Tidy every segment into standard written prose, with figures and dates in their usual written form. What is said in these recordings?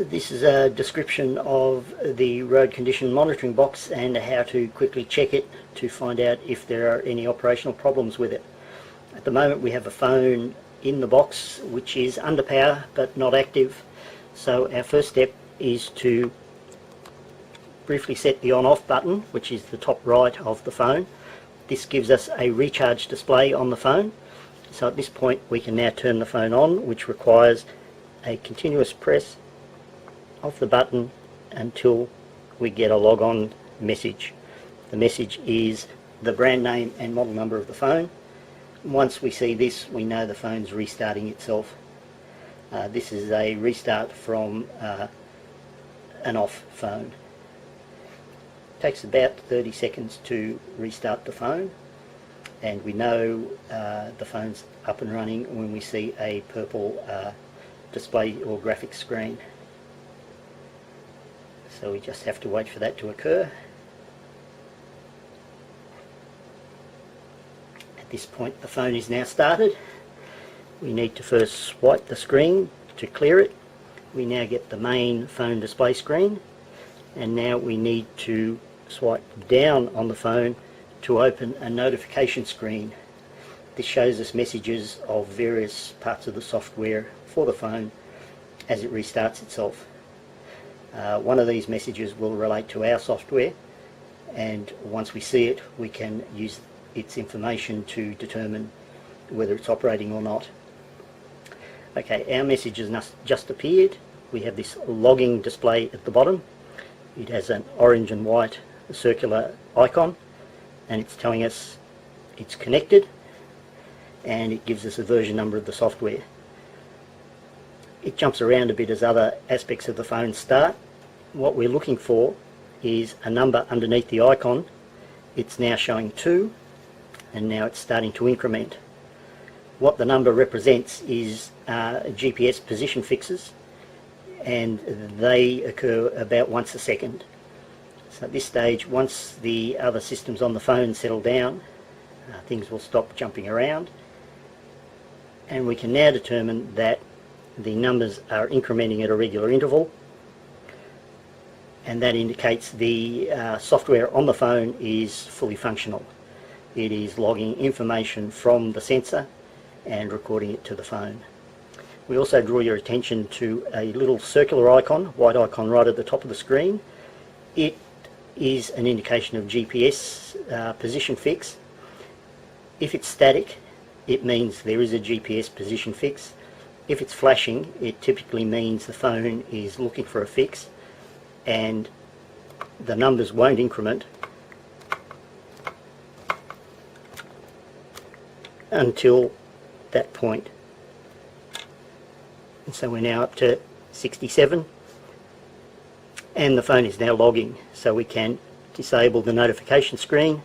This is a description of the road condition monitoring box and how to quickly check it to find out if there are any operational problems with it. At the moment we have a phone in the box which is under power but not active, so our first step is to briefly set the on-off button, which is the top right of the phone. This gives us a recharge display on the phone, so at this point we can now turn the phone on, which requires a continuous press of the button until we get a log on message. The message is the brand name and model number of the phone. Once we see this, we know the phone's restarting itself. This is a restart from an off phone. It takes about 30 seconds to restart the phone, and we know the phone's up and running when we see a purple display or graphics screen. So we just have to wait for that to occur. At this point the phone is now started. We need to first swipe the screen to clear it. We now get the main phone display screen, and now we need to swipe down on the phone to open a notification screen. This shows us messages of various parts of the software for the phone as it restarts itself. One of these messages will relate to our software, and once we see it we can use its information to determine whether it's operating or not. Okay, our message has just appeared. We have this logging display at the bottom. It has an orange and white circular icon, and it's telling us it's connected, and it gives us a version number of the software. It jumps around a bit as other aspects of the phone start. What we're looking for is a number underneath the icon. It's now showing 2, and now it's starting to increment. What the number represents is GPS position fixes, and they occur about once a second. So at this stage, once the other systems on the phone settle down, things will stop jumping around, and we can now determine that the numbers are incrementing at a regular interval, and that indicates the software on the phone is fully functional. It is logging information from the sensor and recording it to the phone. We also draw your attention to a little circular icon, white icon right at the top of the screen. It is an indication of GPS position fix. If it's static, it means there is a GPS position fix. If it's flashing, it typically means the phone is looking for a fix, and the numbers won't increment until that point. And so we're now up to 67, and the phone is now logging, so we can disable the notification screen,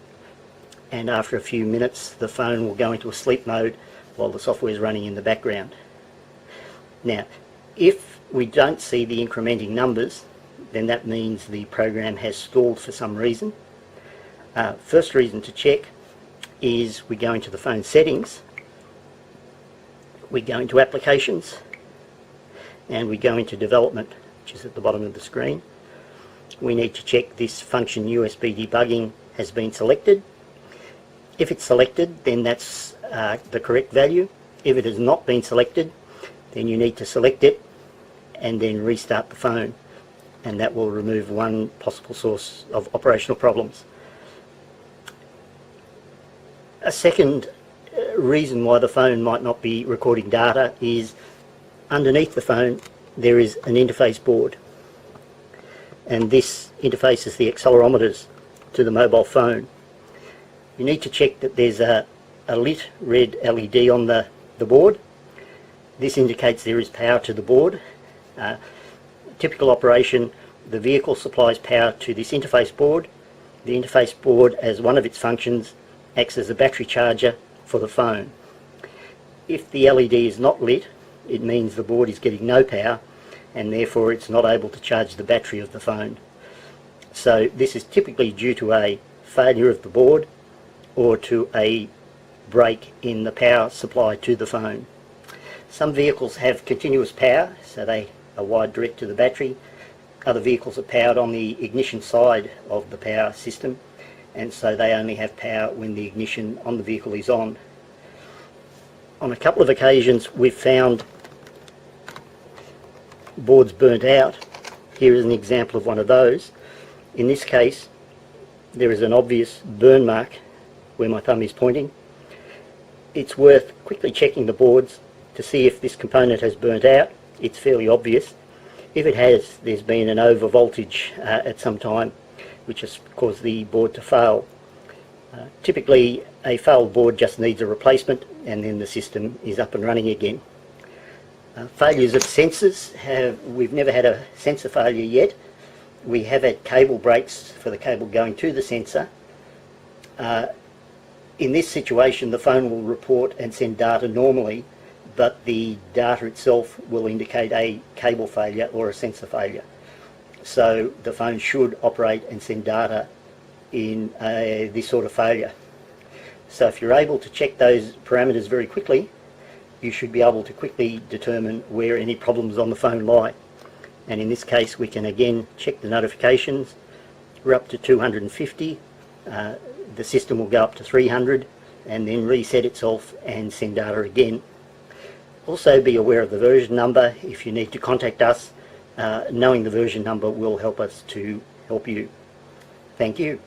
and after a few minutes the phone will go into a sleep mode while the software is running in the background. Now, if we don't see the incrementing numbers, then that means the program has stalled for some reason. First reason to check is we go into the phone settings, we go into applications, and we go into development, which is at the bottom of the screen. We need to check this function USB debugging has been selected. If it's selected, then that's the correct value. If it has not been selected, then you need to select it and then restart the phone, and that will remove one possible source of operational problems. A second reason why the phone might not be recording data is underneath the phone there is an interface board, and this interfaces the accelerometers to the mobile phone. You need to check that there's a lit red LED on the board. This indicates there is power to the board. Typical operation, the vehicle supplies power to this interface board. The interface board, as one of its functions, acts as a battery charger for the phone. If the LED is not lit, it means the board is getting no power, and therefore it's not able to charge the battery of the phone. So this is typically due to a failure of the board or to a break in the power supply to the phone. Some vehicles have continuous power, so they are wired direct to the battery. Other vehicles are powered on the ignition side of the power system, and so they only have power when the ignition on the vehicle is on. On a couple of occasions we've found boards burnt out. Here is an example of one of those. In this case there is an obvious burn mark where my thumb is pointing. It's worth quickly checking the boards to see if this component has burnt out. It's fairly obvious. If it has, there's been an over voltage at some time which has caused the board to fail. Typically a failed board just needs a replacement and then the system is up and running again. Failures of sensors, we've never had a sensor failure yet. We have had cable breaks for the cable going to the sensor. In this situation the phone will report and send data normally, but the data itself will indicate a cable failure or a sensor failure. So the phone should operate and send data in this sort of failure. So if you're able to check those parameters very quickly, you should be able to quickly determine where any problems on the phone lie. And in this case we can again check the notifications. We're up to 250. The system will go up to 300 and then reset itself and send data again. Also be aware of the version number. If you need to contact us, knowing the version number will help us to help you. Thank you.